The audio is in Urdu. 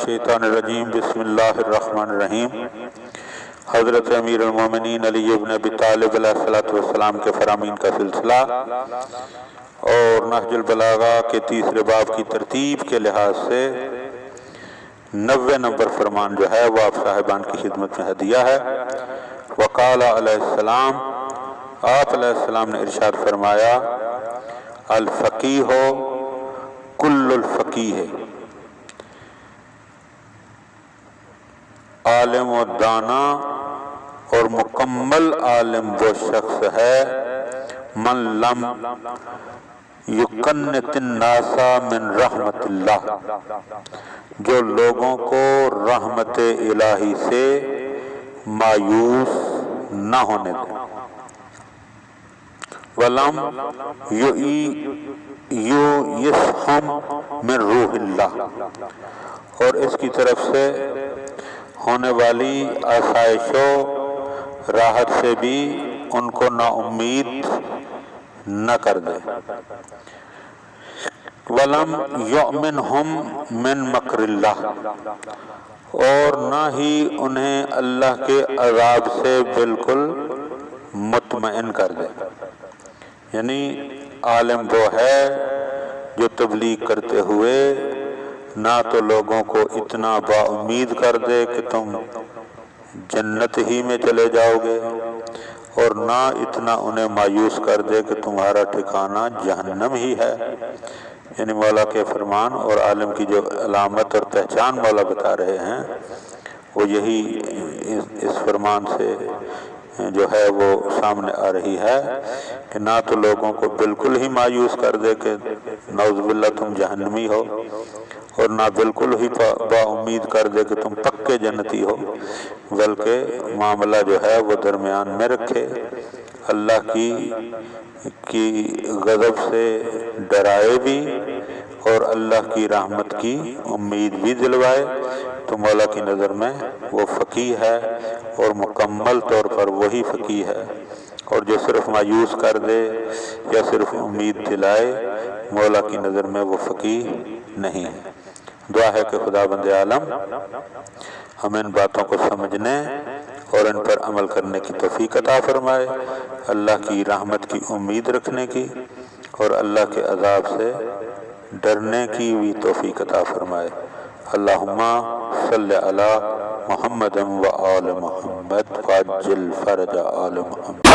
الشیطان الرجیم بسم اللہ الرحمن الرحیم۔ حضرت امیر المومنین علی ابن ابی طالب علیہ السلام کے فرامین کا سلسلہ اور نہج البلاغہ کے تیسرے باب کی ترتیب کے لحاظ سے 90 نمبر فرمان جو ہے وہ آپ صاحبان کی خدمت میں ہدیہ ہے۔ وقال علیہ السلام، آپ علیہ السلام نے ارشاد فرمایا، الفقیہ کل الفقیہ، عالم و دانا اور مکمل عالم وہ شخص ہے من لم یکنت الناس من رحمت اللہ، جو لوگوں کو رحمت الہی سے مایوس نہ ہونے دے، وَلَمْ یُؤْیِسْہُم من روح اللہ، اور اس کی طرف سے ہونے والی آسائش و راحت سے بھی ان کو نا امید نہ کر دے، وَلَمْ يُؤْمِنْهُمْ مِنْ مَكْرِ اللَّهِ، اور نہ ہی انہیں اللہ کے عذاب سے بالکل مطمئن کر دے۔ یعنی عالم وہ ہے جو تبلیغ کرتے ہوئے نہ تو لوگوں کو اتنا با امید کر دے کہ تم جنت ہی میں چلے جاؤ گے، اور نہ اتنا انہیں مایوس کر دے کہ تمہارا ٹھکانہ جہنم ہی ہے۔ یعنی مولا کے فرمان اور عالم کی جو علامت اور پہچان مولا بتا رہے ہیں وہ یہی اس فرمان سے جو ہے وہ سامنے آ رہی ہے کہ نہ تو لوگوں کو بالکل ہی مایوس کر دے کہ نعوذ باللہ تم جہنمی ہو، اور نہ بالکل ہی با امید کر دے کہ تم پکے جنتی ہو، بلکہ معاملہ جو ہے وہ درمیان میں رکھے، اللہ کی غضب سے ڈرائے بھی اور اللہ کی رحمت کی امید بھی دلوائے، تو مولا کی نظر میں وہ فقیہ ہے، اور مکمل طور پر وہی فقیہ ہے۔ اور جو صرف مایوس کر دے یا صرف امید دلائے، مولا کی نظر میں وہ فقیہ نہیں ہے۔ دعا ہے کہ خدا بند عالم ہمیں ان باتوں کو سمجھنے اور ان پر عمل کرنے کی توفیق عطا فرمائے، اللہ کی رحمت کی امید رکھنے کی اور اللہ کے عذاب سے ڈرنے کی بھی توفیق عطا فرمائے۔ اللہم صلی علی محمد و آل محمد وعجل فرج آل محمد۔